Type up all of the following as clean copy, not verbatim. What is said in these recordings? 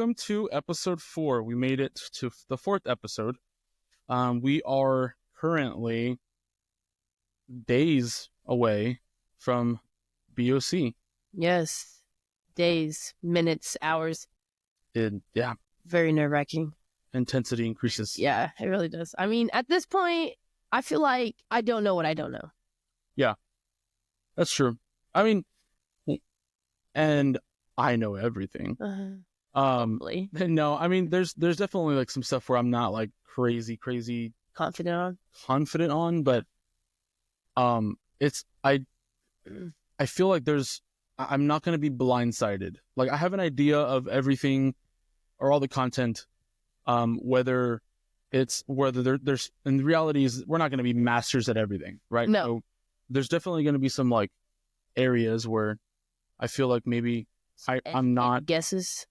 welcome to episode 4. We made it to the 4th episode. We are currently days away from BOC. Yes. Days, minutes, hours. Yeah. Very nerve-wracking. Intensity increases. Yeah, it really does. I mean, at this point, I feel like I don't know what I don't know. Yeah, that's true. I mean, and I know everything. Probably. No, I mean, there's definitely like some stuff where I'm not like crazy confident on, but I feel like I'm not going to be blindsided. Like I have an idea of everything or all the content, whether there's, and the reality is we're not going to be masters at everything, right? No. So there's definitely going to be some like areas where I feel like maybe I'm not. Guesses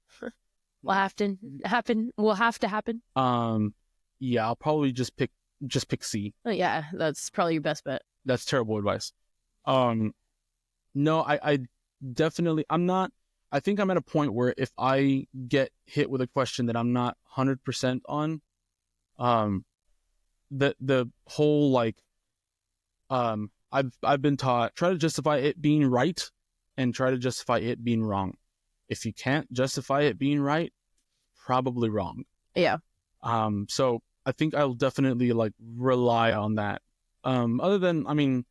will have to happen. Yeah, I'll probably just pick C. Oh, yeah, that's probably your best bet. That's terrible advice. No, I definitely, I'm not. I think I'm at a point where if I get hit with a question that I'm not 100% on, the whole like, I've been taught, try to justify it being right and try to justify it being wrong. If you can't justify it being right, probably wrong. Yeah. So I think I'll definitely like rely on that. Other than, I mean,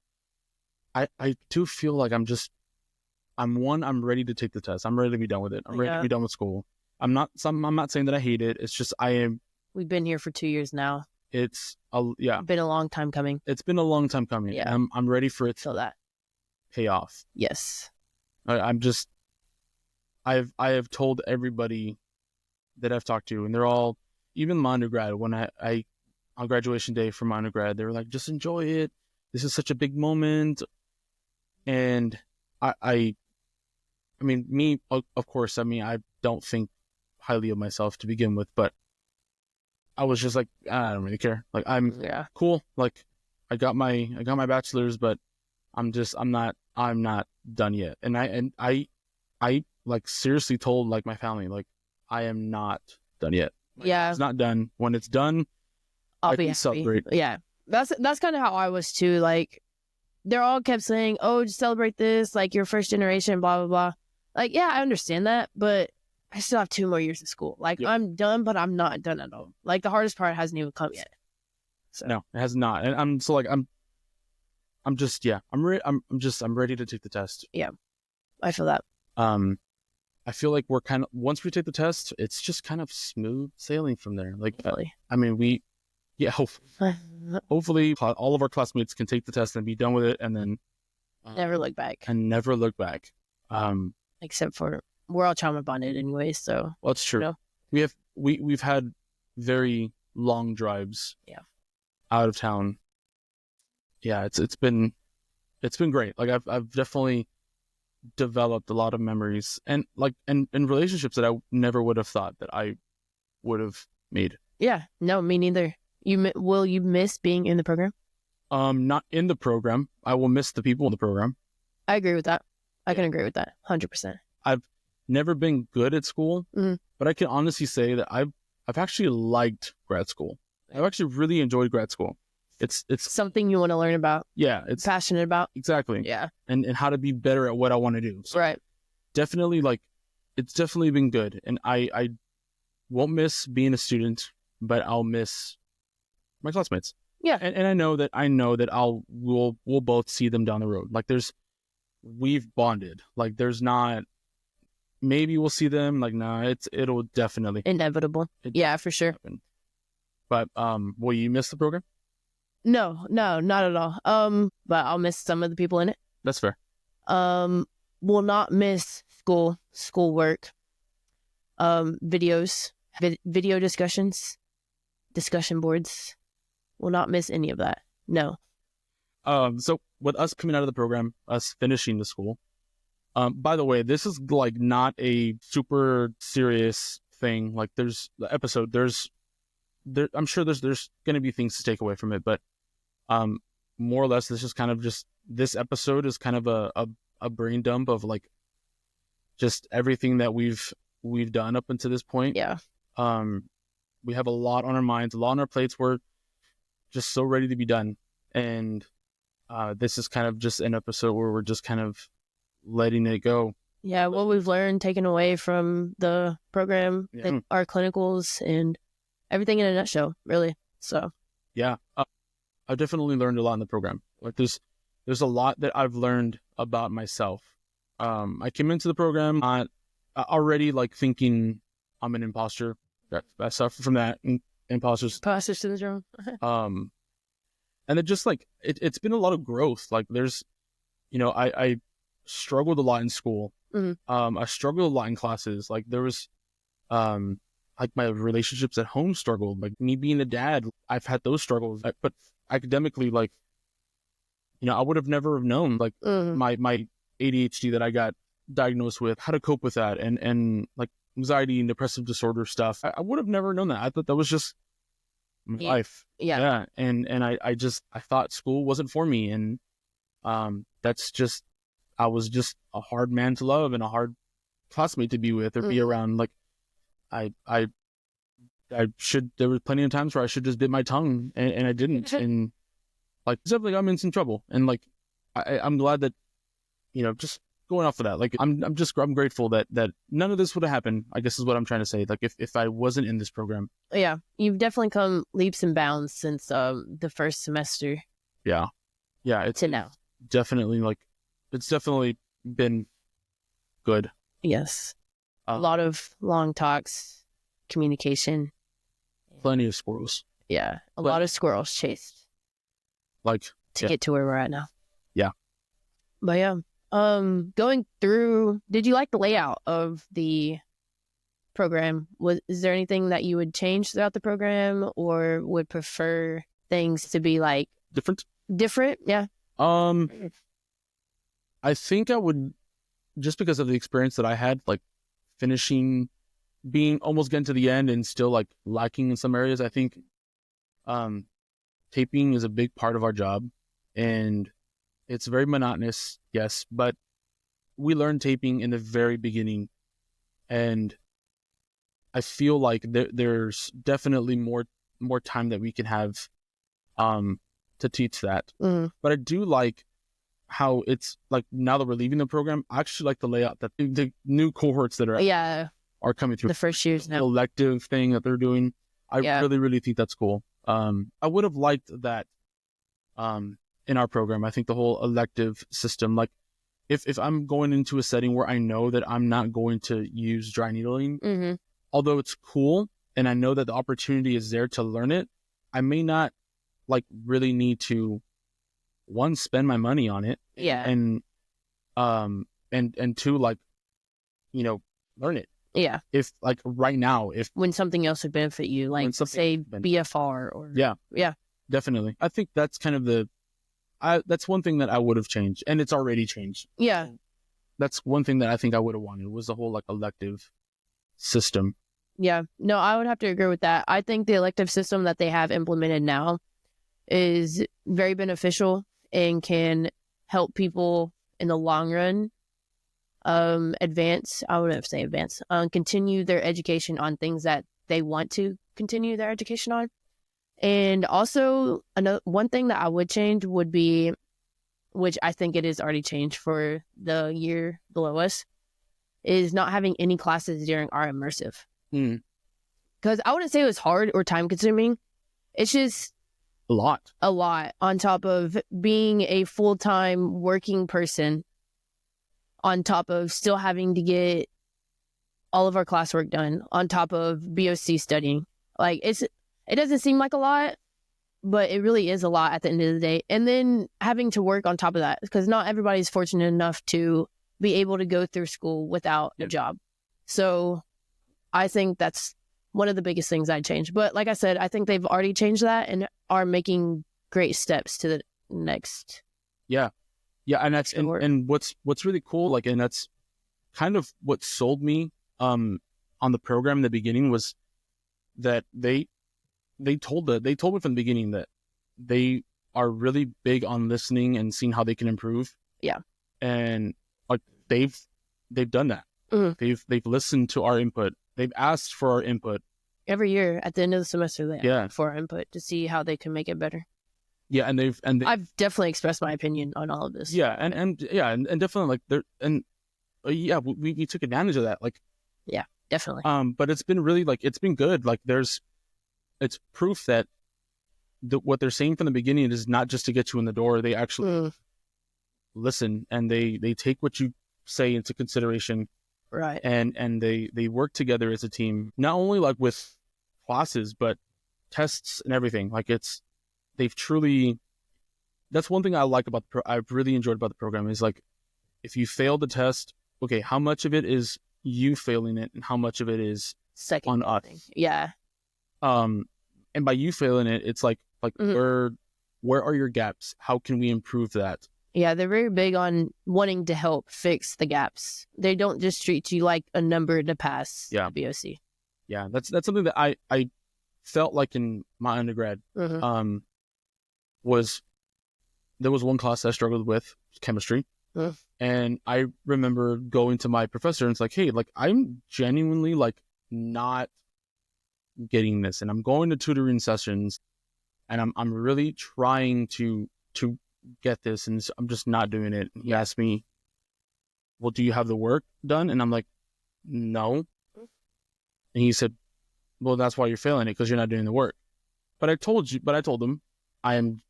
I do feel like I'm ready to take the test. I'm ready to be done with it. I'm ready to be done with school. I'm not saying that I hate it. It's just We've been here for 2 years now. It's been a long time coming. It's been a long time coming. Yeah. I'm ready for it to pay off. Yes. I have told everybody that I've talked to, and they're all, even my undergrad, when I on graduation day for my undergrad, they were like, just enjoy it. This is such a big moment. And I mean, me, of course, I mean, I don't think highly of myself to begin with, but I was just like, I don't really care. Like, I'm cool. Like, I got my bachelor's, but I'm not done yet. And I like seriously told like my family, like, I am not done yet. Like, yeah. It's not done. When it's done, I'll be happy. Celebrate. Yeah. That's kind of how I was too. Like, they're all kept saying, oh, just celebrate this, like your first generation, blah, blah, blah. Like, yeah, I understand that, but I still have 2 more years of school. Like, I'm done, but I'm not done at all. Like, the hardest part hasn't even come yet. So. No, it has not. And I'm ready to take the test. Yeah, I feel that. I feel like we're kind of, once we take the test, it's just kind of smooth sailing from there. Like, really? I mean, hopefully all of our classmates can take the test and be done with it, and then never look back. Except for we're all trauma bonded anyway, so. Well, it's true. You know? We've had very long drives. Yeah. Out of town. Yeah, it's been great. Like I've definitely developed a lot of memories and relationships that I never would have thought that I would have made. Yeah. No, me neither. Will you miss being in the program? Not in the program. I will miss the people in the program. I agree with that. I can agree with that 100%. I've never been good at school, but I can honestly say that I've actually liked grad school. I've actually really enjoyed grad school. It's something you want to learn about. Yeah, it's passionate about. Exactly. Yeah, and how to be better at what I want to do. So right. Definitely, like, it's definitely been good, and I won't miss being a student, but I'll miss my classmates. Yeah, and I know that we'll both see them down the road. Like, we've bonded. Like, there's not, maybe we'll see them. Like, nah, it'll definitely inevitable. Yeah, for sure. Happen. But will you miss the program? No, not at all. But I'll miss some of the people in it. That's fair. Will not miss schoolwork, videos, video discussions, discussion boards. Will not miss any of that. No. So with us coming out of the program, us finishing the school, by the way, this is like not a super serious thing. Like, there's the episode, I'm sure there's going to be things to take away from it, but more or less, this is kind of just, this episode is kind of a brain dump of like just everything that we've we've done up until this point. Yeah. We have a lot on our minds, a lot on our plates. We're just so ready to be done. And this is kind of just an episode where we're just kind of letting it go. Yeah, what we've learned, taken away from the program, our clinicals, and everything in a nutshell, really. So, yeah, I've definitely learned a lot in the program. Like there's a lot that I've learned about myself. I came into the program already like thinking I'm an imposter. I suffer from that imposter syndrome. And it just like it's been a lot of growth. Like there's, I struggled a lot in school. Mm-hmm. I struggled a lot in classes. Like there was, like my relationships at home struggled. Like me being a dad, I've had those struggles. But academically, like, I would have never have known like my ADHD that I got diagnosed with, how to cope with that, and like anxiety and depressive disorder stuff. I would have never known that. I thought that was just my life. Yeah. And I thought school wasn't for me. And I was just a hard man to love and a hard classmate to be with or be around. Like there were plenty of times where I should just bit my tongue and I didn't. And like definitely got me in some trouble. And like I'm glad that, just going off of that, like I'm grateful that none of this would have happened, I guess is what I'm trying to say. Like if I wasn't in this program. Yeah, you've definitely come leaps and bounds since the first semester. Yeah, it's to now. Definitely, like it's definitely been good. Yes, a lot of long talks, communication, plenty of squirrels. Yeah, a lot of squirrels chased, like to get to where we're at now. Yeah, but yeah. Going through, did you like the layout of the program? Is there anything that you would change throughout the program or would prefer things to be like different? Yeah. I think I would, just because of the experience that I had, like finishing, being almost getting to the end and still like lacking in some areas. I think, taping is a big part of our job, and it's very monotonous, yes, but we learned taping in the very beginning, and I feel like there's definitely more time that we can have to teach that. But I do like how it's like, now that we're leaving the program, I actually like the layout that the new cohorts that are coming through, the first years now, elective thing that they're doing. I really, really think that's cool. I would have liked that in our program. I think the whole elective system, like if I'm going into a setting where I know that I'm not going to use dry needling, although it's cool and I know that the opportunity is there to learn it, I may not like really need to, one, spend my money on it, and two, like, learn it. Yeah. If like right now, when something else would benefit you, like say BFR or definitely. I think that's kind of that's one thing that I would have changed, and it's already changed. Yeah. That's one thing that I think I would have wanted, was the whole like elective system. Yeah. No, I would have to agree with that. I think the elective system that they have implemented now is very beneficial and can help people in the long run continue their education on things that they want to continue their education on. And also, one thing that I would change would be, which I think it is already changed for the year below us, is not having any classes during our immersive. Because I wouldn't say it was hard or time consuming. It's just a lot on top of being a full-time working person, on top of still having to get all of our classwork done, on top of BOC studying. Like it doesn't seem like a lot, but it really is a lot at the end of the day. And then having to work on top of that, because not everybody's fortunate enough to be able to go through school without a job. So I think that's one of the biggest things I'd change. But like I said, I think they've already changed that and are making great steps to the next. Yeah. And that's, and what's really cool, like, and that's kind of what sold me on the program in the beginning, was that they told me from the beginning that they are really big on listening and seeing how they can improve. Yeah. And like they've done that. They've listened to our input. They've asked for our input. Every year at the end of the semester, they Yeah. ask for our input to see how they can make it better. Yeah, I've definitely expressed my opinion on all of this. Yeah, and definitely like there and we took advantage of that. Like, yeah, definitely. But it's been really like it's been good. Like it's proof that what they're saying from the beginning is not just to get you in the door. They actually listen, and they take what you say into consideration. Right. And they work together as a team, not only like with classes, but tests and everything. Like they've truly, that's one thing I like about I've really enjoyed about the program is like, if you fail the test, okay, how much of it is you failing it and how much of it is on us? Yeah. And by you failing it, it's like where are your gaps? How can we improve that? Yeah, they're very big on wanting to help fix the gaps. They don't just treat you like a number to pass the BOC. Yeah, that's something that I felt like in my undergrad. Was there was one class I struggled with, chemistry. And I remember going to my professor and it's like, hey, like I'm genuinely like not getting this, and I'm going to tutoring sessions, and I'm really trying to get this, and I'm just not doing it. He asked me, well, do you have the work done? And I'm like, no. And he said, well, that's why you're failing it, because you're not doing the work. But I told him I'm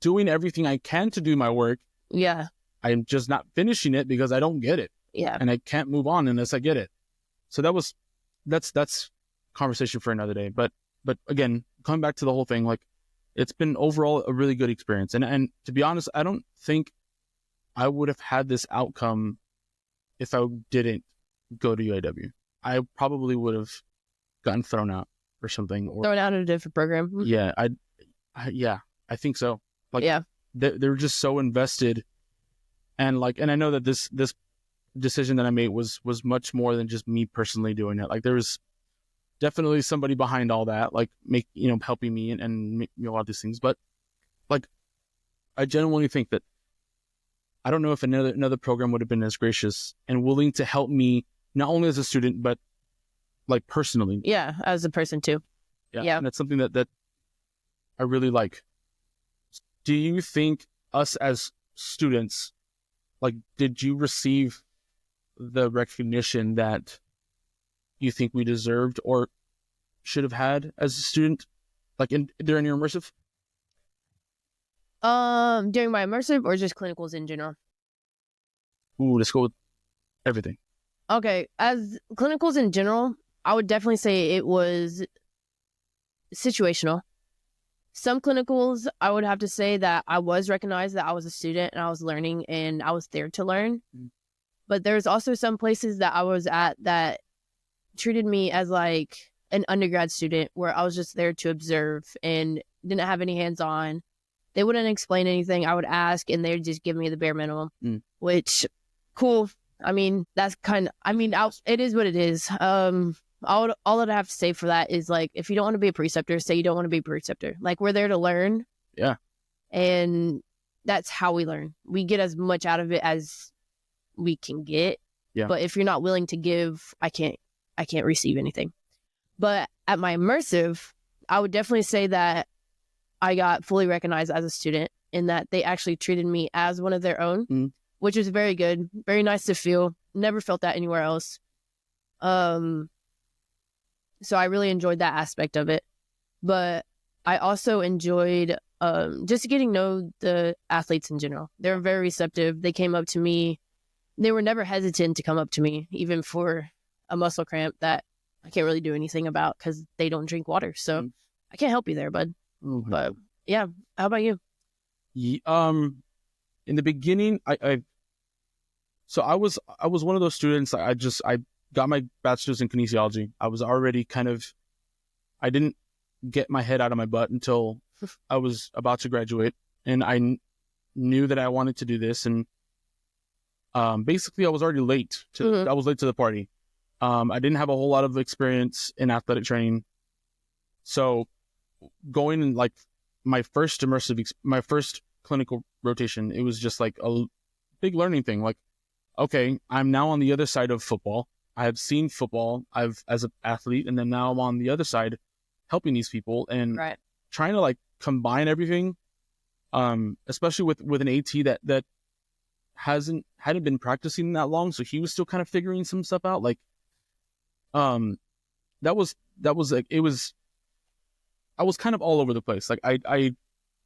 doing everything I can to do my work. Yeah. I'm just not finishing it because I don't get it. Yeah. And I can't move on unless I get it. So that's conversation for another day. But again, coming back to the whole thing, like it's been overall a really good experience. And to be honest, I don't think I would have had this outcome if I didn't go to UAW. I probably would have gotten thrown out or something. Or thrown out of a different program. Yeah, I think so. Like, yeah, they were just so invested, and I know that this decision that I made was much more than just me personally doing it. Like, there was definitely somebody behind all that, like helping me and make me a lot of these things. But like, I genuinely think that I don't know if another program would have been as gracious and willing to help me, not only as a student, but like personally. Yeah, as a person too. Yeah. And that's something that I really like. Do you think us as students, like, did you receive the recognition that you think we deserved or should have had as a student, like during your immersive? During my immersive or just clinicals in general? Ooh, let's go with everything. Okay, as clinicals in general, I would definitely say it was situational. Some clinicals, I would have to say that I was recognized that I was a student and I was learning and I was there to learn. But there's also some places that I was at that treated me as like an undergrad student, where I was just there to observe and didn't have any hands-on. They wouldn't explain anything. I would ask and they'd just give me the bare minimum, which, cool. I mean, that's it is what it is. All I'd have to say for that is, like, if you don't want to be a preceptor, say you don't want to be a preceptor. Like, we're there to learn. Yeah. And that's how we learn. We get as much out of it as we can get. Yeah. But if you're not willing to give, I can't receive anything. But at my immersive, I would definitely say that I got fully recognized as a student, in that they actually treated me as one of their own, which was very good. Very nice to feel. Never felt that anywhere else. So I really enjoyed that aspect of it. But I also enjoyed just getting to know the athletes in general. They were very receptive. They came up to me. They were never hesitant to come up to me, even for a muscle cramp that I can't really do anything about because they don't drink water. So I can't help you there, bud. But yeah, how about you? In the beginning, I was one of those students. I got my bachelor's in kinesiology. I was already I didn't get my head out of my butt until I was about to graduate, and I knew that I wanted to do this. And basically, I was already late. I was late to the party. I didn't have a whole lot of experience in athletic training, so going in like my first my first clinical rotation, it was just like a big learning thing. Like, okay, I'm now on the other side of football. I have seen football as an athlete, and then now I'm on the other side helping these people and Right. trying to like combine everything. Especially with an AT that hadn't been practicing that long, so he was still kind of figuring some stuff out. Like, that was like, it was, I was kind of all over the place. Like I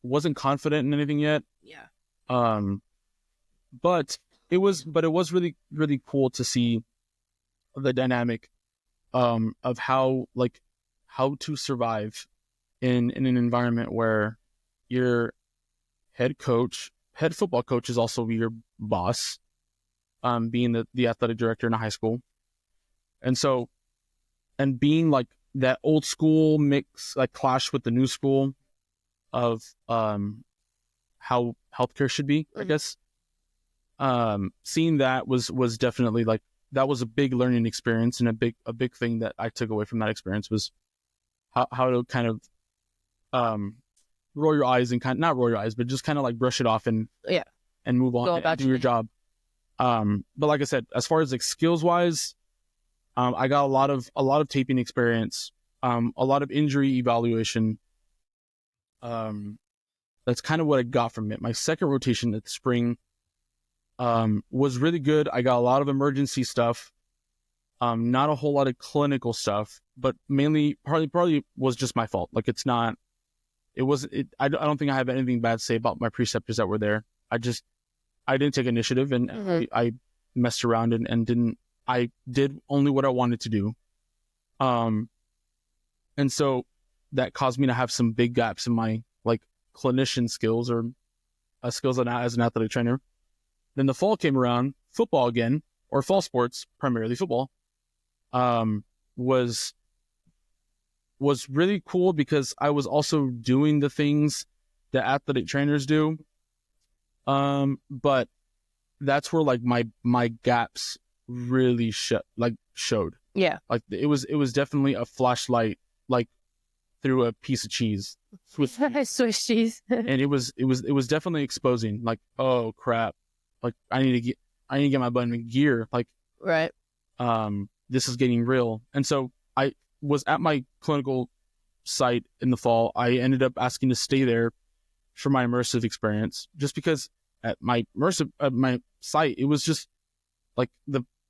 wasn't confident in anything yet. Yeah. But it was really, really cool to see the dynamic of how to survive in an environment where your head football coach is also your boss, being the athletic director in a high school. And so, and being like that old school mix, like clash with the new school of how healthcare should be, I guess. Seeing that was definitely like, that was a big learning experience, and a big thing that I took away from that experience was how to kind of roll your eyes and not roll your eyes, but just kind of like brush it off and move on and do your job. But like I said, as far as like skills wise, I got a lot of taping experience, a lot of injury evaluation. That's kind of what I got from it. My second rotation at the spring was really good. I got a lot of emergency stuff, not a whole lot of clinical stuff, but mainly probably was just my fault. Like I don't think I have anything bad to say about my preceptors that were there. I didn't take initiative, and I messed around and I did only what I wanted to do. And so that caused me to have some big gaps in my like clinician skills or skills as an athletic trainer. Then the fall came around, football again, or fall sports, primarily football, was really cool because I was also doing the things that athletic trainers do. But that's where like my gaps really showed. Yeah. Like it was definitely a flashlight, like through a piece of cheese. Swiss cheese. And it was definitely exposing, like, oh crap. Like I need to get my butt in gear. Like, right. This is getting real. And so I was at my clinical site in the fall. I ended up asking to stay there for my immersive experience, just because at my site, it was just like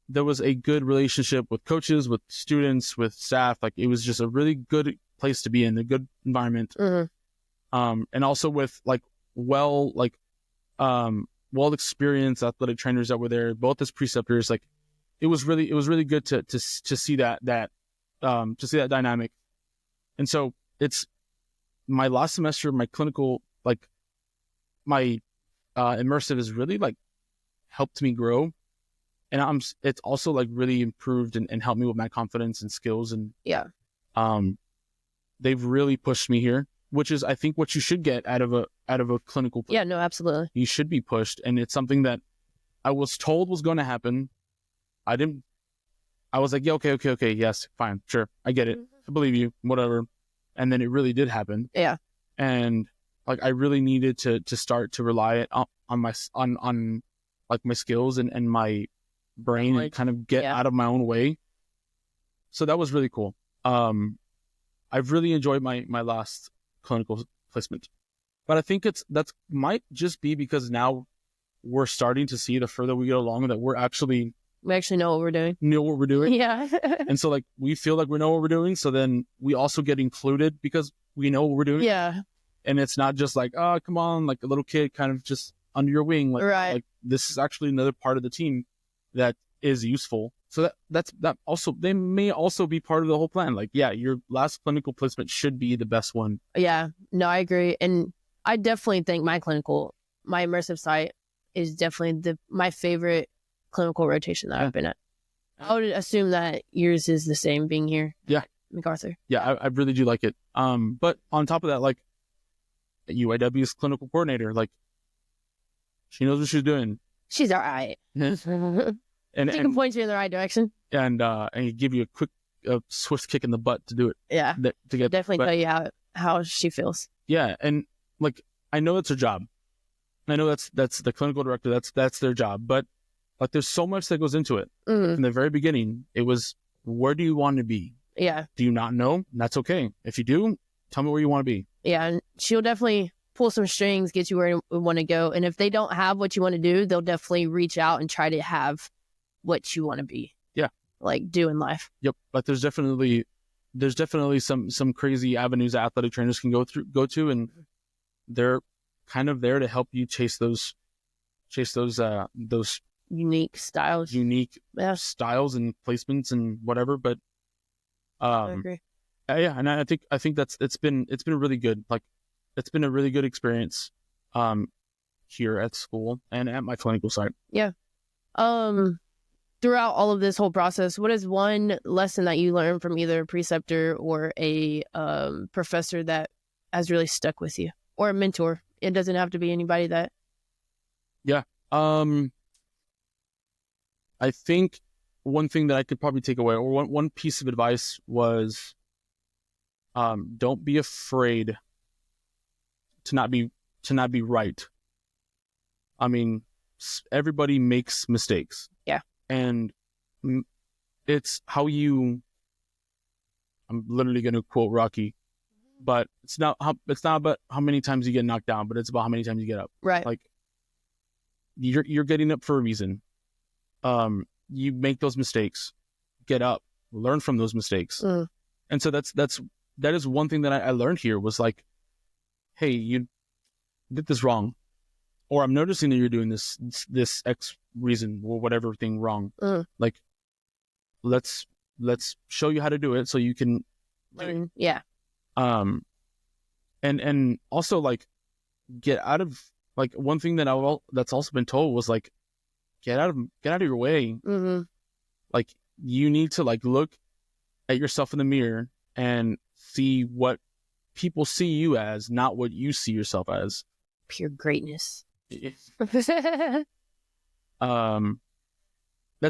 there was a good relationship with coaches, with students, with staff. Like it was just a really good place to be in, a good environment. And also with like well experienced athletic trainers that were there, both as preceptors. Like it was really good to see that dynamic. And so it's my last semester, my clinical, like my immersive has really like helped me grow, and it's also like really improved and helped me with my confidence and skills. And they've really pushed me here, which is I think what you should get out of a clinical place. Yeah, no, absolutely. You should be pushed, and it's something that I was told was going to happen. I was like, yeah, okay, yes, fine, sure, I get it, I believe you, whatever. And then it really did happen. Yeah. And like I really needed to start to rely on my skills and my brain, and kind of get out of my own way. So that was really cool. I've really enjoyed my last clinical placement, but I think that's might just be because now we're starting to see, the further we get along, that we actually know what we're doing. Yeah. And so like we feel like we know what we're doing, so then we also get included because we know what we're doing. Yeah. And it's not just like, oh, come on, like a little kid kind of just under your wing. Like, right. Like this is actually another part of the team that is useful. So that also, they may also be part of the whole plan. Like, yeah, your last clinical placement should be the best one. Yeah, no, I agree. And I definitely think my immersive site is definitely my favorite clinical rotation that I've been at. I would assume that yours is the same, being here. Yeah. MacArthur. Yeah, I really do like it. But on top of that, like UIW's clinical coordinator, like she knows what she's doing. She's all right. And she can point you in the right direction. And give you a quick, swift kick in the butt to do it. Yeah. Definitely tell you how she feels. Yeah, and like I know it's her job. I know that's the clinical director. That's their job. But Like there's so much that goes into it. Mhm. From the very beginning, it was, where do you want to be? Yeah. Do you not know? That's okay. If you do, tell me where you want to be. Yeah. And she'll definitely pull some strings, get you where you want to go. And if they don't have what you want to do, they'll definitely reach out and try to have what you want to be. Yeah. Like do in life. Yep. But there's definitely some crazy avenues that athletic trainers can go to, and they're kind of there to help you chase those Unique styles. Yeah. styles and placements and whatever. But I agree. yeah, and I think that's it's been really good. Like it's been a really good experience here at school and at my clinical site. Yeah. Throughout all of this whole process, what is one lesson that you learned from either a preceptor or a professor that has really stuck with you, or a mentor? It doesn't have to be anybody that. Yeah. I think one thing that I could probably take away, or one piece of advice was, don't be afraid to not be right. I mean, everybody makes mistakes. Yeah. And it's how you, I'm literally going to quote Rocky, but it's not about how many times you get knocked down, but it's about how many times you get up. Right. Like you're getting up for a reason. You make those mistakes, get up, learn from those mistakes. And so that is one thing that I learned here was like, hey, you did this wrong, or I'm noticing that you're doing this X reason or whatever thing wrong. Like, let's show you how to do it so you can learn. Yeah. And also like get out of, like, one thing that that's also been told was like, get out of your way. Like you need to like look at yourself in the mirror and see what people see you as, not what you see yourself as. Pure greatness. That's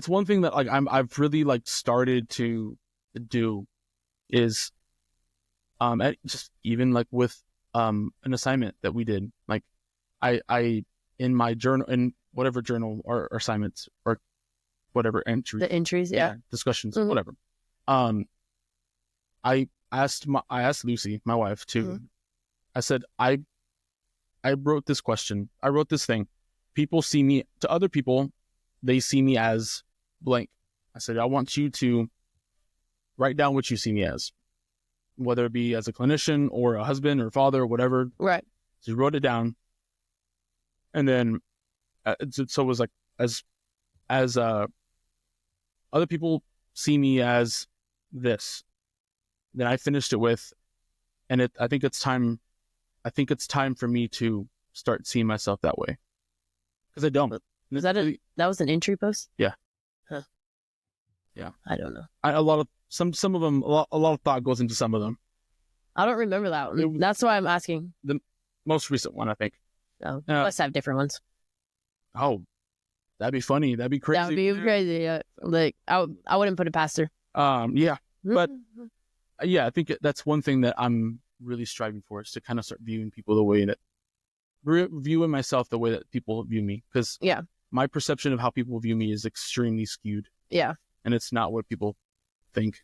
one thing that like I've really like started to do is just even like with an assignment that we did, like I in my journal, in whatever journal or assignments or whatever entries, the entries, yeah, discussions, whatever. I asked Lucy, my wife, to I said, I wrote this question. I wrote this thing. People see me, to other people, they see me as blank. I said, I want you to write down what you see me as, whether it be as a clinician or a husband or father or whatever. Right. So you wrote it down. And then, so it was like, as other people see me as this. Then I finished it with, and I think it's time for me to start seeing myself that way. Because I don't. Was that that was an entry post? Yeah. Huh. Yeah. I don't know. A lot of some of them, a lot of thought goes into some of them. I don't remember that one. That's why I'm asking. The most recent one, I think. Oh, must have different ones. Oh, that'd be funny. That'd be crazy. That'd be crazy. Yeah. Like I wouldn't put it past her. Yeah, but yeah, I think that's one thing that I'm really striving for, is to kind of start viewing people the way that, viewing myself the way that people view me, because my perception of how people view me is extremely skewed. Yeah, and it's not what people think.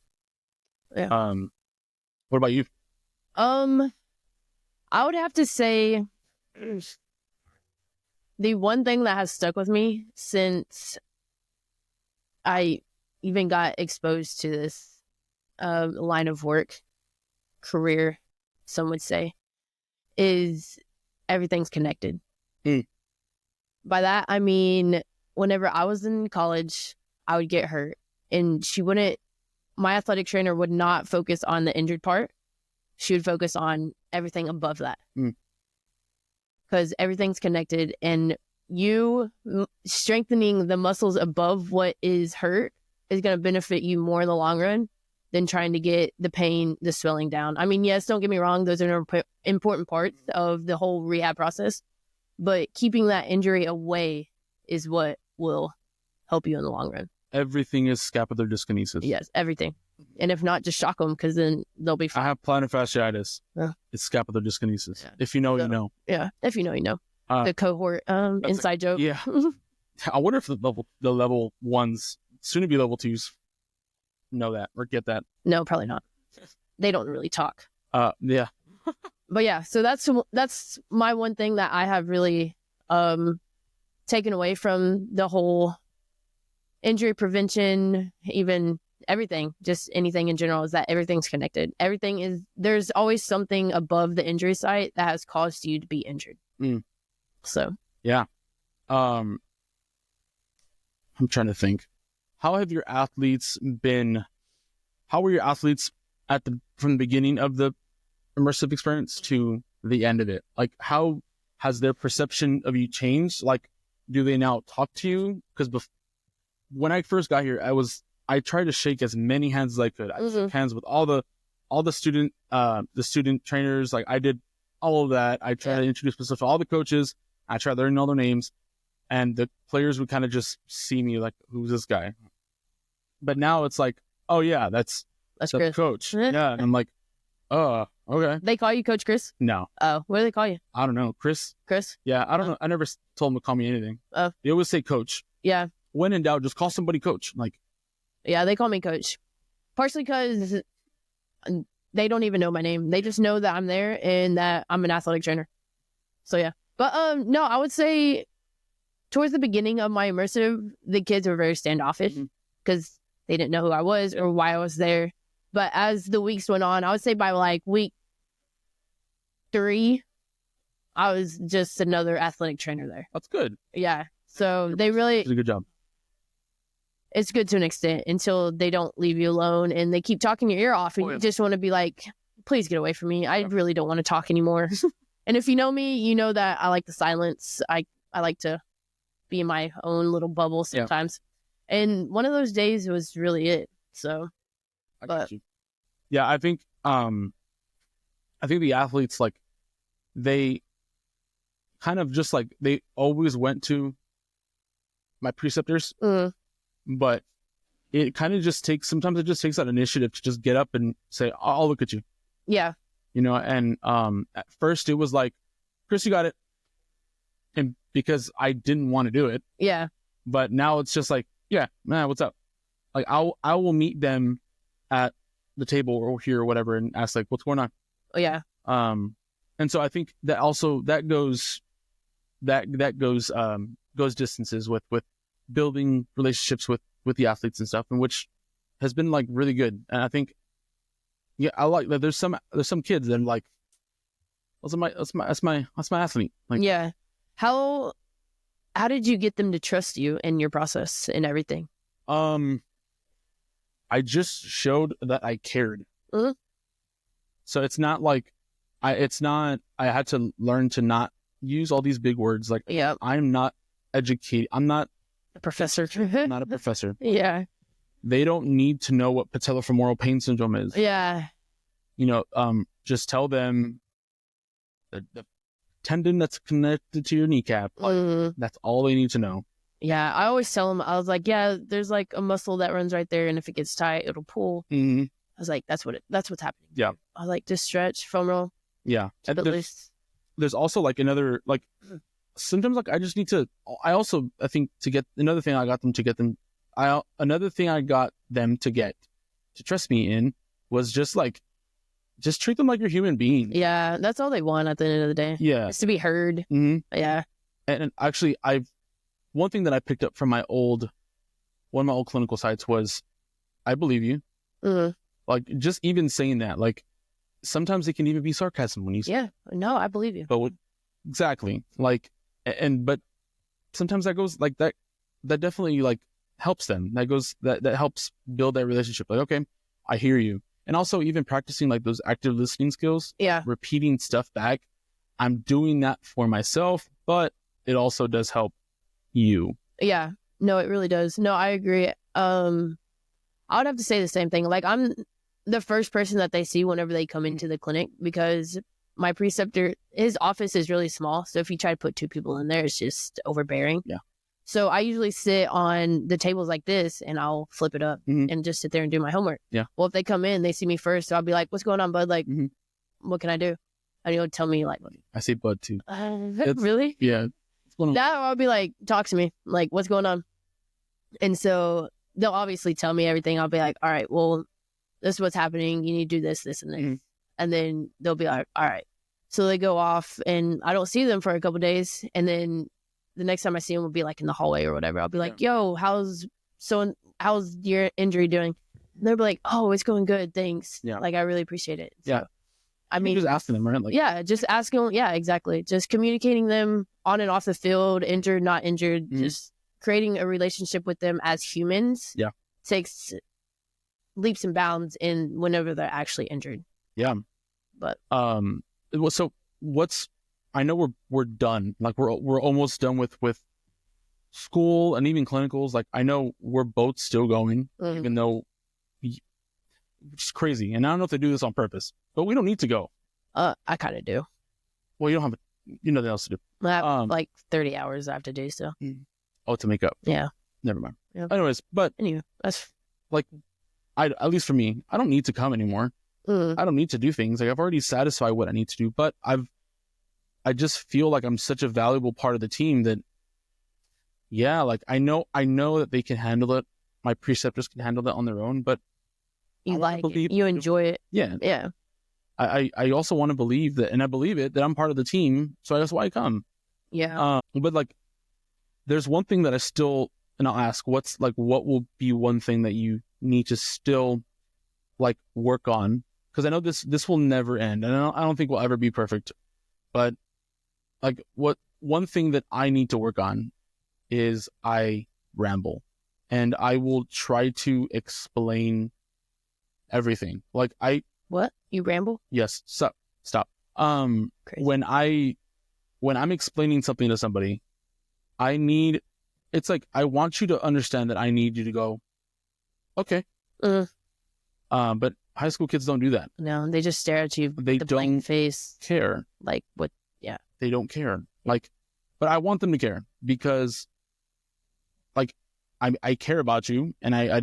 Yeah. What about you? I would have to say the one thing that has stuck with me since I even got exposed to this line of work, career, some would say, is everything's connected. By that, I mean, whenever I was in college, I would get hurt, and my athletic trainer would not focus on the injured part. She would focus on everything above that. Because everything's connected, and you strengthening the muscles above what is hurt is going to benefit you more in the long run than trying to get the pain, the swelling down. I mean, yes, don't get me wrong. Those are important parts of the whole rehab process, but keeping that injury away is what will help you in the long run. Everything is scapular dyskinesis. Yes, everything. And if not, just shock them, because then they'll be fine. I have plantar fasciitis. It's scapular dyskinesis. Yeah. If you know, you know. Yeah, if you know, you know. The cohort inside joke. Yeah. I wonder if the level ones, soon to be level twos, know that or get that. No, probably not. They don't really talk. Yeah. But yeah, so that's my one thing that I have really taken away from the whole injury prevention, even everything, just anything in general, is that everything's connected. There's always something above the injury site that has caused you to be injured. So yeah. I'm trying to think. How were your athletes from the beginning of the immersive experience to the end of it? Like, how has their perception of you changed? Like, do they now talk to you? Because when I first got here, I tried to shake as many hands as I could. I shook hands with all the student trainers. Like, I did all of that. I tried to introduce myself to all the coaches. I tried learning all their names, and the players would kind of just see me like, who's this guy? But now it's like, oh yeah, that's the coach. Yeah, and I'm like, oh, okay. They call you Coach Chris? No. Oh, what do they call you? I don't know, Chris. Chris? Yeah, I don't know. I never told them to call me anything. Oh. They always say coach. Yeah. When in doubt, just call somebody coach. Like, yeah, they call me coach. Partially because they don't even know my name. They just know that I'm there and that I'm an athletic trainer. So yeah. But no, I would say towards the beginning of my immersive, the kids were very standoffish because they didn't know who I was or why I was there. But as the weeks went on, I would say by like week 3, I was just another athletic trainer there. That's good. Yeah. So they really did a good job. It's good to an extent until they don't leave you alone and they keep talking your ear off and you just want to be like, please get away from me. I really don't want to talk anymore. And if you know me, you know that I like the silence. I like to be in my own little bubble sometimes. Yeah. And one of those days was really it. So, yeah, I think the athletes, like, they kind of just like, they always went to my preceptors, but it kind of just takes that initiative to just get up and say, I'll look at you. Yeah. You know, and at first it was like, Chris, you got it. And because I didn't want to do it. Yeah. But now it's just like, yeah, man, what's up? Like, I will meet them at the table or here or whatever and ask, like, what's going on? Oh, yeah. And so I think that also that goes distances with building relationships with the athletes and stuff, and which has been like really good. And I think, yeah, I like that. There's some kids that are like, that's my athlete. Like, yeah. How did you get them to trust you in your process and everything? I just showed that I cared. So it's not like I had to learn to not use all these big words. Like, I'm not educated. I'm not a professor. I'm not a professor. Yeah. They don't need to know what patellofemoral pain syndrome is. Yeah. You know, just tell them the tendon that's connected to your kneecap. That's all they need to know. Yeah, I always tell them, I was like, yeah, there's like a muscle that runs right there, and if it gets tight, it'll pull. I was like, that's what's happening. Yeah. I was like, just stretch, femoral. Yeah. And there's also like another, like, sometimes like I just need to, I think another thing I got them to get to trust me in was just treat them like you're a human being. Yeah, that's all they want at the end of the day. Yeah. It's to be heard. Yeah. And actually, one thing that I picked up from one of my old clinical sites was, I believe you. Like, just even saying that, like, sometimes it can even be sarcasm when you say, yeah, no, I believe you. But exactly. Like, but sometimes that goes like that definitely like helps them. That helps build that relationship. Like, okay, I hear you. And also even practicing like those active listening skills. Yeah. Repeating stuff back. I'm doing that for myself, but it also does help you. Yeah. No, it really does. No, I agree. I would have to say the same thing. Like, I'm the first person that they see whenever they come into the clinic, because my preceptor, his office is really small. So if you try to put 2 people in there, it's just overbearing. Yeah. So I usually sit on the tables like this and I'll flip it up and just sit there and do my homework. Yeah. Well, if they come in, they see me first. So I'll be like, what's going on, bud? Like, what can I do? And he'll tell me like, I say bud too. Really? Yeah. Now I'll be like, talk to me. Like, what's going on? And so they'll obviously tell me everything. I'll be like, all right, well, this is what's happening. You need to do this, this, and this. Mm-hmm. And then they'll be like, all right. So they go off and I don't see them for a couple of days. And then the next time I see them will be like in the hallway or whatever. I'll be like, yo, how's your injury doing? And they'll be like, oh, it's going good. Thanks. Yeah. Like, I really appreciate it. So, yeah. I mean, just asking them, right? Like, yeah, just asking. Yeah, exactly. Just communicating them on and off the field, injured, not injured, mm-hmm. just creating a relationship with them as humans. Yeah. Takes leaps and bounds in whenever they're actually injured. Yeah. But so I know we're done. Like we're almost done with school and even clinicals. Like I know we're both still going, mm-hmm. even though it's crazy. And I don't know if they do this on purpose, but we don't need to go. I kind of do. Well, you don't have nothing else to do. I have like 30 hours I have to do still. Oh, to make up. Yeah. Never mind. Yep. Anyways, but anyway, that's like, at least for me, I don't need to come anymore. I don't need to do things. Like I've already satisfied what I need to do, but I just feel like I'm such a valuable part of the team that, yeah, like I know that they can handle it. My preceptors can handle that on their own, but you like it. You enjoy it. Yeah. Yeah. I also want to believe that, and I believe it, that I'm part of the team. So that's why I come. Yeah. But like, there's one thing that I still, and I'll ask, what will be one thing that you need to still like work on? Because I know this will never end, and I don't think we'll ever be perfect. But like, one thing that I need to work on is I ramble, and I will try to explain everything. Like what? You ramble? Yes. Stop. Crazy. When I'm explaining something to somebody, it's like I want you to understand that I need you to go, okay. But high school kids don't do that. No, they just stare at you. They don't face care. Like what? Yeah. They don't care. Like, but I want them to care because, like, I care about you and I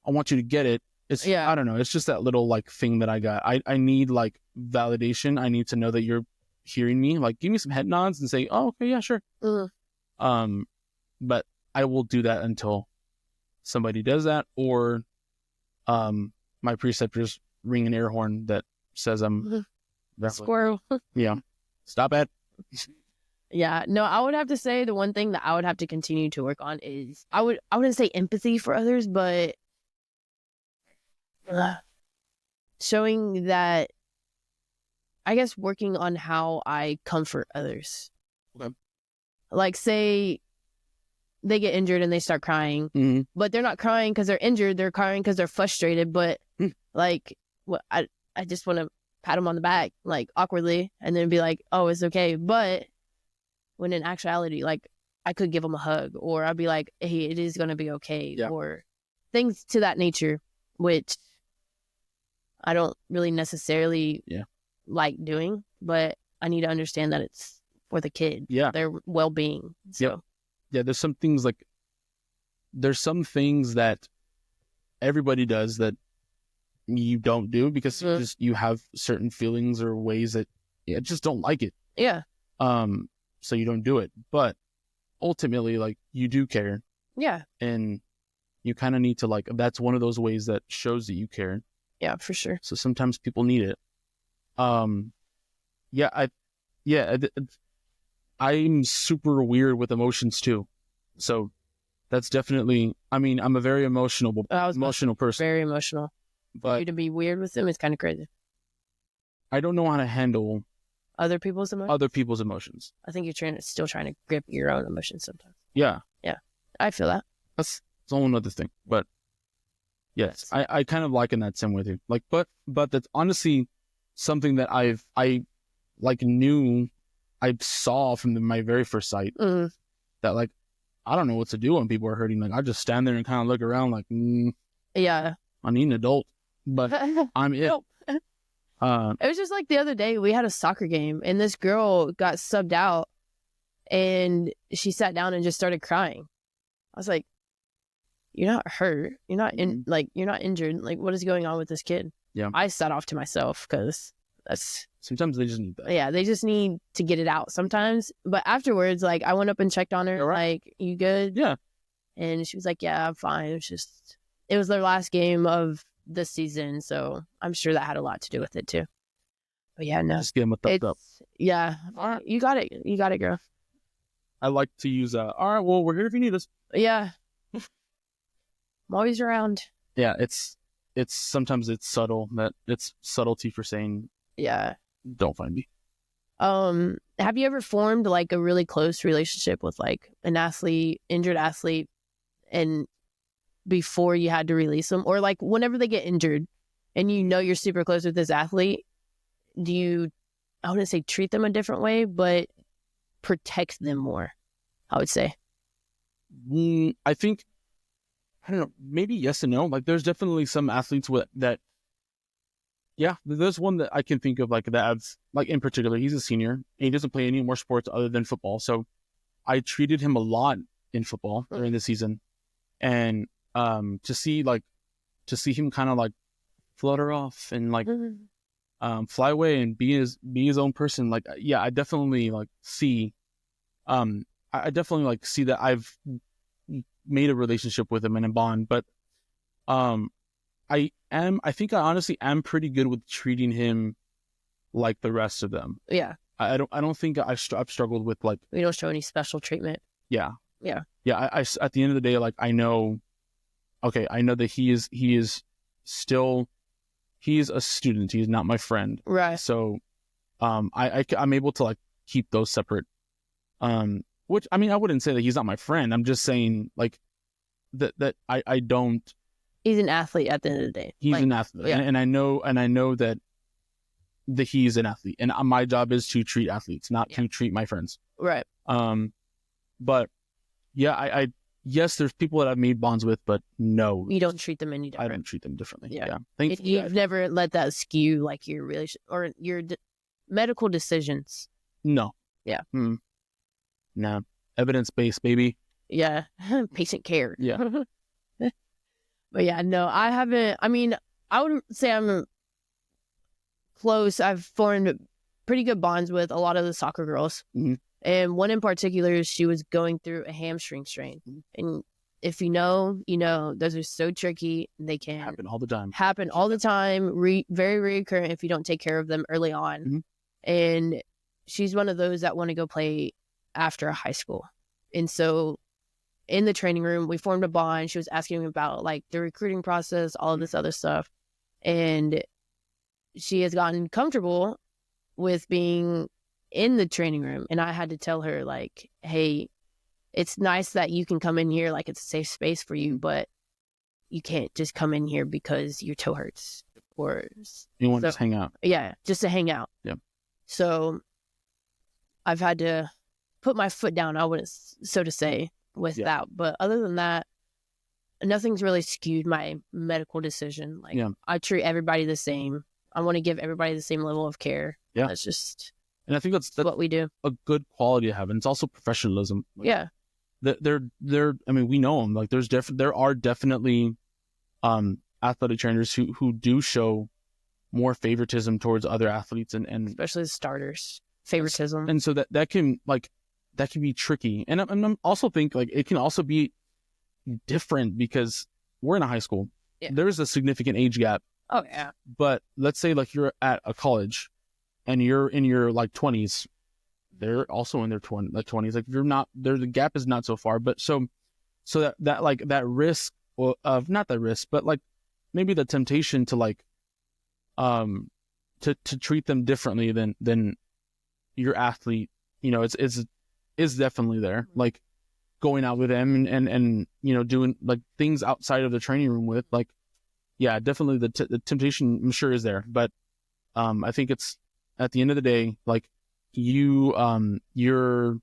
want you to get it. It's I don't know. It's just that little like thing that I got. I need like validation. I need to know that you're hearing me. Like, give me some head nods and say, "Oh, okay, yeah, sure." But I will do that until somebody does that, or my preceptors ring an air horn that says I'm squirrel. Yeah, stop it. Yeah, no, I would have to say the one thing that I would have to continue to work on is I wouldn't say empathy for others, but showing that, I guess, working on how I comfort others. Okay. Like, say they get injured and they start crying, mm-hmm. but they're not crying because they're injured. They're crying because they're frustrated. But like, I just want to pat them on the back, like awkwardly, and then be like, "Oh, it's okay." But when in actuality, like, I could give them a hug, or I'd be like, "Hey, it is gonna be okay," or things to that nature, which I don't really necessarily like doing, but I need to understand that it's for the kid, their well-being. So. Yeah, there's some things that everybody does that you don't do because you have certain feelings or ways that you just don't like it. Yeah. So you don't do it, but ultimately, like, you do care. Yeah. And you kind of need to, like, that's one of those ways that shows that you care. Yeah, for sure. So sometimes people need it. I'm super weird with emotions too. So that's definitely, I mean, I'm a very emotional person. Very emotional. But for you to be weird with them is kind of crazy. I don't know how to handle other people's emotions. I think you're still trying to grip your own emotions sometimes. Yeah. Yeah. I feel that. That's a whole other thing. But yes, I kind of liken that same with you. Like, but that's honestly something that I saw from my very first sight, that, like, I don't know what to do when people are hurting. Like, I just stand there and kind of look around like, yeah, I need an adult, but I'm it. Nope. It was just like the other day we had a soccer game and this girl got subbed out and she sat down and just started crying. I was like, you're not hurt. You're not you're not injured. Like, what is going on with this kid? Yeah. I sat off to myself because Sometimes they just need that. Yeah, they just need to get it out sometimes. But afterwards, like, I went up and checked on her, right. like, you good? Yeah. And she was like, yeah, I'm fine. It was their last game of the season, so I'm sure that had a lot to do with it too. But yeah, no. Just give them a thumbs up. Yeah. All right. You got it. You got it, girl. I like to use, all right, well, we're here if you need us. Yeah. I'm always around. Yeah, sometimes it's subtle, that it's subtlety for saying, yeah, don't find me. Have you ever formed like a really close relationship with like an injured athlete, and before you had to release them, or like whenever they get injured and you're super close with this athlete, do you, I wouldn't say treat them a different way, but protect them more, I would say? I think, I don't know, maybe yes and no. Like, there's definitely some athletes that, yeah, there's one that I can think of, like, that I've, like, in particular, he's a senior, and he doesn't play any more sports other than football. So I treated him a lot in football during the season. And to see him kind of, like, flutter off and, like, fly away and be his own person, like, yeah, I definitely, like, see, I definitely, like, see that I've made a relationship with him and a bond. But I think I honestly am pretty good with treating him like the rest of them. Yeah. I don't think I've struggled with, like, we don't show any special treatment. Yeah. Yeah. Yeah. I at the end of the day, like, I know that he is still, he's a student. He's not my friend. Right. So, I'm able to, like, keep those separate. Which, I mean, I wouldn't say that he's not my friend. I'm just saying, like, that I don't. He's an athlete at the end of the day. He's an athlete, yeah. and I know that he's an athlete, and my job is to treat athletes, not to treat my friends. Right. But yeah, yes, there's people that I've made bonds with, but no, you don't treat them any different. I don't treat them differently. Yeah. You've never let that skew, like, your relation or your medical decisions. No. Yeah. No. Evidence-based, baby. Yeah. Patient care. Yeah. But yeah, no, I haven't. I mean, I would say I'm close. I've formed pretty good bonds with a lot of the soccer girls. Mm-hmm. And one in particular, she was going through a hamstring strain. Mm-hmm. And if you know, those are so tricky. They can happen all the time. Very recurrent if you don't take care of them early on. Mm-hmm. And she's one of those that want to go play after high school. And so in the training room, we formed a bond. She was asking me about, like, the recruiting process, all of this other stuff. And she has gotten comfortable with being in the training room. And I had to tell her, like, hey, it's nice that you can come in here, like, it's a safe space for you, but you can't just come in here because your toe hurts. Or you want to just hang out. Yeah, just to hang out. Yeah. So I've had to put my foot down, I wouldn't, so to say, with that. But other than that, nothing's really skewed my medical decision. Like, I treat everybody the same. I want to give everybody the same level of care. Yeah. That's just, and I think that's what we do. A good quality to have. And it's also professionalism. Like, yeah. They're, I mean, we know them. Like, there are definitely athletic trainers who do show more favoritism towards other athletes and especially the starters. Favoritism. And so that can be tricky. And I also think, like, it can also be different because we're in a high school. Yeah. There's a significant age gap. Oh, yeah. But let's say, like, you're at a college and you're in your, like, 20s. They're also in their 20s. Like, you're not there. The gap is not so far. But so that like, that risk of, not that risk, but, like, maybe the temptation to, like, to treat them differently than your athlete, is definitely there. Like, going out with them and doing, like, things outside of the training room with, like, yeah, definitely the temptation, I'm sure, is there. But I think it's, at the end of the day, like, your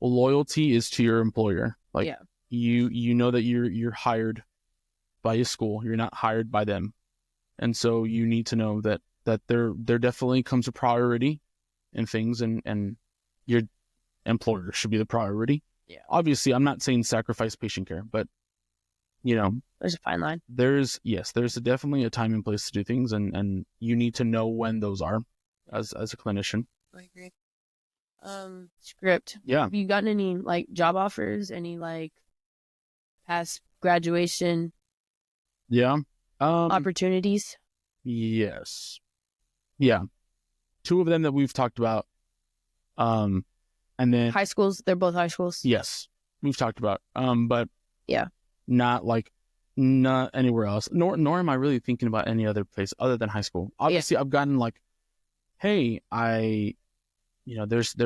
loyalty is to your employer. Like, you know that you're hired by a school, you're not hired by them, and so you need to know that there definitely comes a priority in things, and your employer should be the priority. Yeah. Obviously, I'm not saying sacrifice patient care, but there's a fine line. There's definitely a time and place to do things, and you need to know when those are. as a clinician. I agree. Script. Yeah. Have you gotten any like job offers? Any like past graduation Yeah. opportunities? Yes. Yeah. Two of them that we've talked about. And then High schools. They're both high schools. yes, we've talked about. But Yeah. not anywhere else. Nor am I really thinking about any other place other than high school. Obviously, I've gotten like, hey, there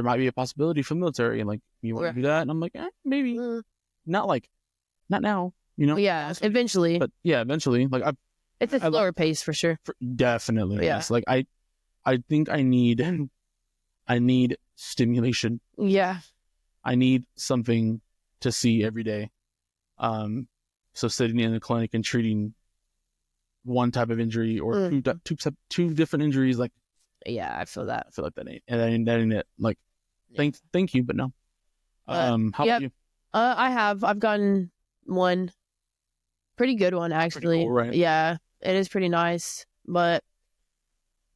might be a possibility for military, and like, you want to do that, and I'm like, maybe. Not now, Yeah, eventually. But yeah, eventually. Like it's a slower pace for sure. Definitely. Yeah. Yes. Like I think I need stimulation. Yeah. I need something to see every day. So sitting in the clinic and treating one type of injury or two different injuries, like, yeah, I feel that. I feel like that ain't it. Like, thank you, but no. How about you? I've gotten one pretty good one, actually. Pretty cool, right? Yeah, it is pretty nice, but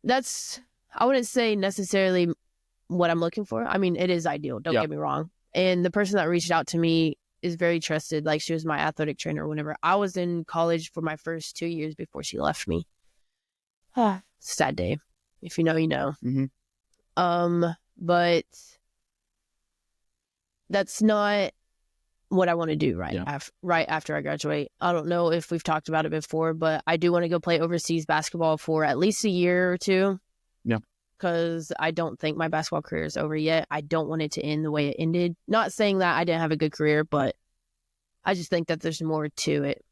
I wouldn't say necessarily what I'm looking for. I mean, it is ideal, don't get me wrong. And the person that reached out to me is very trusted. Like, she was my athletic trainer whenever I was in college for my first 2 years before she left me. Sad day. If you know, you know. Mm-hmm. But that's not what I want to do right after I graduate. I don't know if we've talked about it before, but I do want to go play overseas basketball for at least a year or two. Yeah. Because I don't think my basketball career is over yet. I don't want it to end the way it ended. Not saying that I didn't have a good career, but I just think that there's more to it.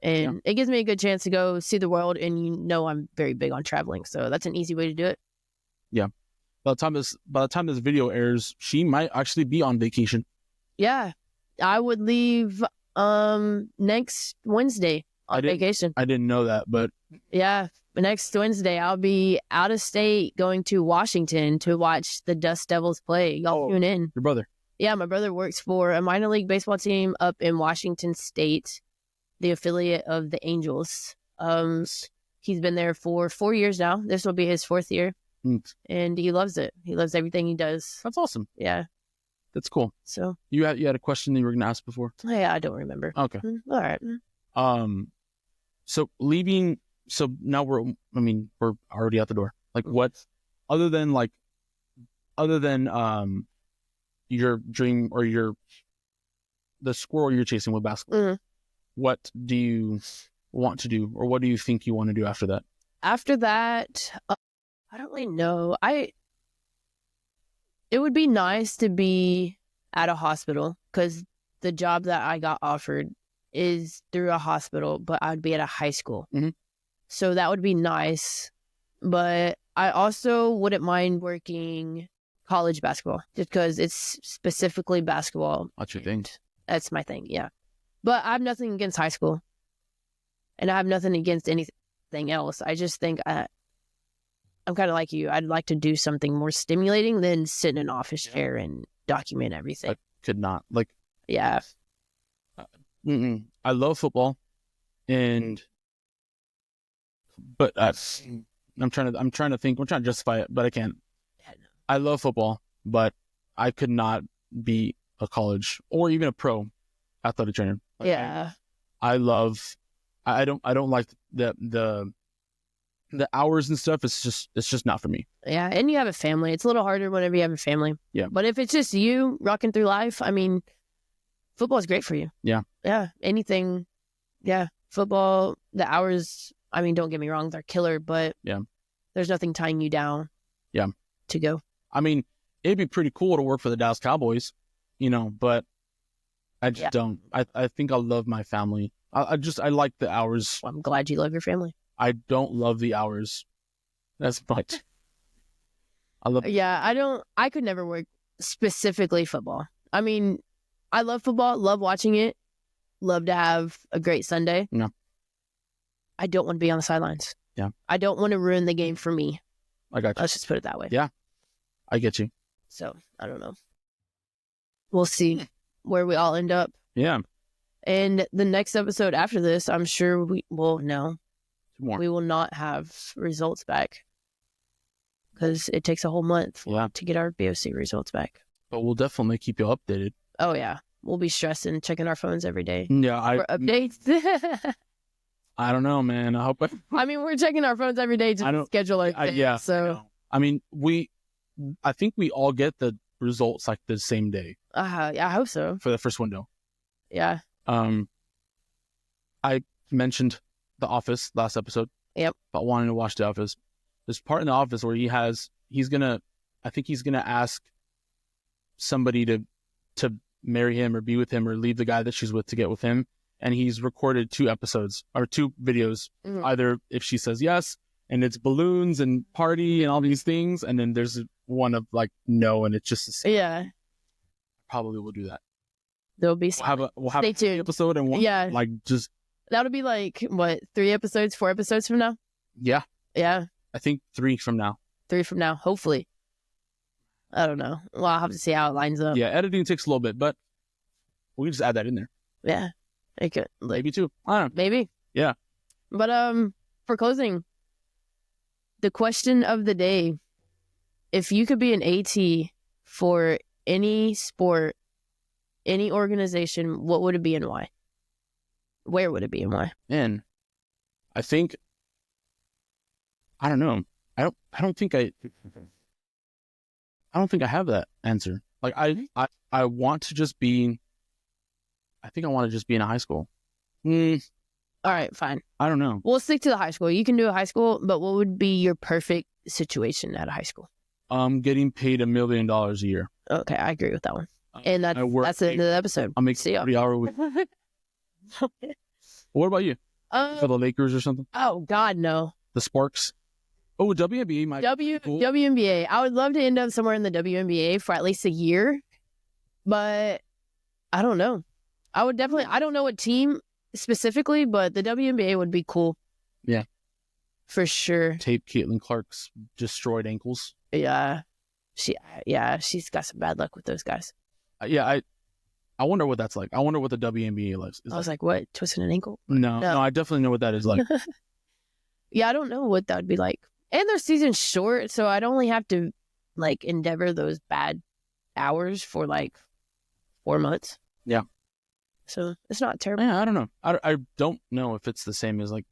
And it gives me a good chance to go see the world. And I'm very big on traveling. So that's an easy way to do it. Yeah. By the time this video airs, she might actually be on vacation. Yeah. I would leave next Wednesday on vacation. I didn't know that, but yeah, next Wednesday I'll be out of state going to Washington to watch the Dust Devils play. Y'all tune in. Your brother? Yeah, my brother works for a minor league baseball team up in Washington State, the affiliate of the Angels. He's been there for 4 years now. This will be his 4th year, and he loves it. He loves everything he does. That's awesome. Yeah. That's cool. So you had a question that you were going to ask before? Yeah, I don't remember. Okay. All right. So leaving. So now we're already out the door. Like, what, other than your dream or the squirrel you're chasing with basketball, what do you want to do, or what do you think you want to do after that? After that, I don't really know. It would be nice to be at a hospital, because the job that I got offered is through a hospital, but I would be at a high school. Mm-hmm. So that would be nice. But I also wouldn't mind working college basketball, just because it's specifically basketball. That's your thing. That's my thing, yeah. But I have nothing against high school. And I have nothing against anything else. I just think I'm kind of like you. I'd like to do something more stimulating than sit in an office chair and document everything. I could not. Like, yeah. I love football, but I'm trying to think. I'm trying to justify it, but I can't. Yeah, no. I love football, but I could not be a college or even a pro athletic trainer. Like, yeah. I don't like the hours and stuff. It's just not for me. Yeah, and you have a family. It's a little harder whenever you have a family. Yeah. But if it's just you rocking through life, I mean, football is great for you. Yeah. Yeah. Anything. Yeah. Football, the hours, I mean, don't get me wrong, they're killer, but there's nothing tying you down. Yeah. To go. I mean, it'd be pretty cool to work for the Dallas Cowboys, but I just don't. I think I love my family. I like the hours. Well, I'm glad you love your family. I don't love the hours as much. I could never work specifically football. I mean, I love football, love watching it, love to have a great Sunday. Yeah. I don't want to be on the sidelines. Yeah. I don't want to ruin the game for me. I got you. Let's just put it that way. Yeah. I get you. So, I don't know. We'll see where we all end up. Yeah. And the next episode after this, I'm sure we will know. More. We will not have results back. because it takes a whole month Yeah. to get our BOC results back. But we'll definitely keep you updated. Oh, yeah. We'll be stressing, checking our phones every day Yeah, for updates. I don't know, man. I hope. I mean, we're checking our phones every day to schedule our things. Yeah. So, I mean, I think we all get the results like the same day yeah, I hope so. for the first window. Yeah. I mentioned The Office last episode. Yep. About wanting to watch The Office. There's part in The Office where he's gonna ask somebody to marry him or be with him or leave the guy that she's with to get with him. And he's recorded 2 episodes or 2 videos, either if she says yes, and it's balloons and party and all these things, and then there's one of like no, and it's just the same. Yeah. Probably will do that. There'll be we'll have Stay a tuned. episode and one, Yeah. like just that'll be like what 3 episodes, 4 episodes from now. Yeah. I think 3 from now. 3 from now, hopefully. I don't know. Well, I'll have to see how it lines up. Yeah, editing takes a little bit, but we can just add that in there. Yeah. It could, Maybe 2. I don't know. maybe. Yeah. But for closing, the question of the day: if you could be an AT for any sport, any organization, what would it be and why? Where would it be and why? Man, I think I don't know. I don't think I have that answer. Like I want to just be. I think I want to just be in a high school. All right, fine. I don't know. We'll stick to the high school. You can do a high school, but what would be your perfect situation at a high school? Getting paid $1 million a year. Okay, I agree with that one. And that's the end of the episode. I'll make See ya. 30-hour week. What about you? For the Lakers or something? Oh God, no. The Sparks? Oh, WNBA might be cool. WNBA. I would love to end up somewhere in the WNBA for at least a year, but I don't know. I would definitely. I don't know what team specifically, but the WNBA would be cool. Yeah, for sure. Tape Caitlin Clark's destroyed ankles. Yeah, she's got some bad luck with those guys. I wonder what that's like. I wonder what the WNBA is. I was like, what? Twisting an ankle? No, I definitely know what that is like. Yeah, I don't know what that would be like. And their season's short, so I'd only have to like endeavor those bad hours for like 4 months. Yeah. So it's not terrible. Yeah, I don't know. I don't know if it's the same as like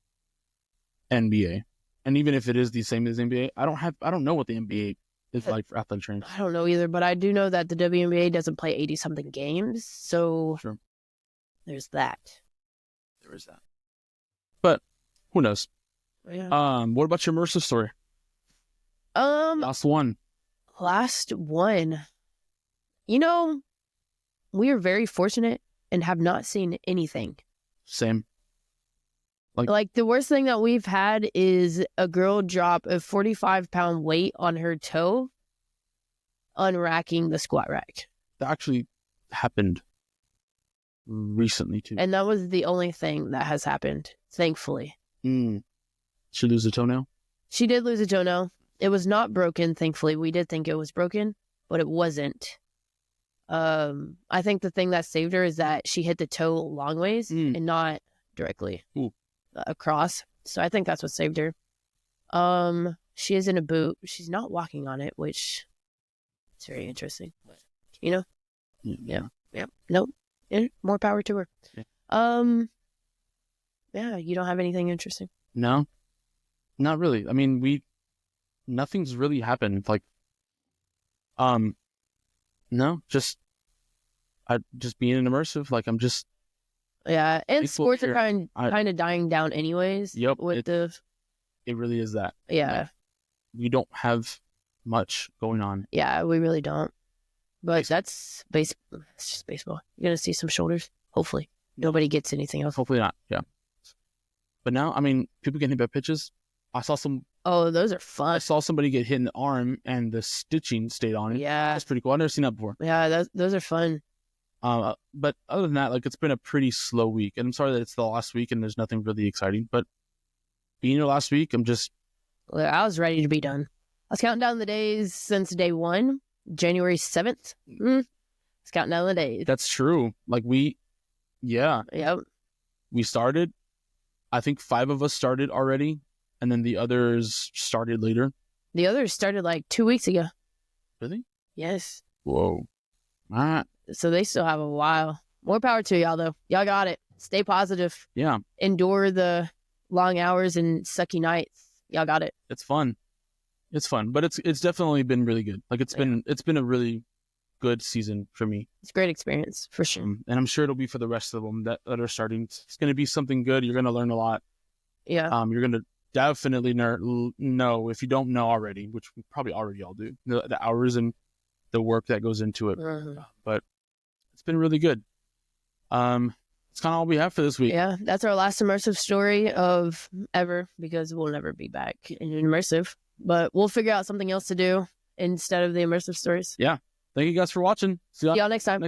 NBA, and even if it is the same as NBA, I don't know what the NBA is like for athletic training. I don't know either, but I do know that the WNBA doesn't play 80-something games, so sure. There's that. There is that. But who knows? Yeah. What about your immersive story? Last one. You know, we are very fortunate and have not seen anything. Same. Like the worst thing that we've had is a girl drop a 45-pound weight on her toe, unracking the squat rack. That actually happened recently too. And that was the only thing that has happened, thankfully. She lose a toenail? She did lose a toenail. It was not broken, thankfully. We did think it was broken, but it wasn't. I think the thing that saved her is that she hit the toe long ways and not directly across. So I think that's what saved her. She is in a boot. She's not walking on it, which is very interesting. You know? Yeah. Nope. Yeah, more power to her. Yeah, you don't have anything interesting? No, not really. I mean, nothing's really happened. Like, no, just being an immersive. Like, I'm just. Yeah, and sports are kind of dying down anyways. Yep. It really is that. Yeah. Like, we don't have much going on. Yeah, we really don't. But that's it's just baseball. You're gonna see some shoulders. Hopefully, nobody gets anything else. Hopefully not. Yeah. But now, I mean, people getting hit by pitches. I saw some. Oh, those are fun. I saw somebody get hit in the arm, and the stitching stayed on it. Yeah, that's pretty cool. I've never seen that before. Yeah, those are fun. But other than that, like, it's been a pretty slow week, and I'm sorry that it's the last week and there's nothing really exciting. But being here last week, I was ready to be done. I was counting down the days since day one, January 7th. I was counting down the days. That's true. Like Yep. We started. I think 5 of us started already, and then the others started later. The others started like 2 weeks ago. Really? Yes. Whoa. So they still have a while. More power to y'all, though. Y'all got it. Stay positive. Yeah. Endure the long hours and sucky nights. Y'all got it. It's fun. It's fun, but it's definitely been really good. Like it's been a really good season for me. It's a great experience for sure. And I'm sure it'll be for the rest of them that are starting. It's going to be something good. You're going to learn a lot. Yeah. You're going to definitely know, if you don't know already, which we probably already all do, the hours and the work that goes into it. But it's been really good. It's kind of all we have for this week. Yeah, that's our last immersive story of ever, because we'll never be back in immersive. But we'll figure out something else to do instead of the immersive stories. Yeah. Thank you guys for watching. See y'all next time.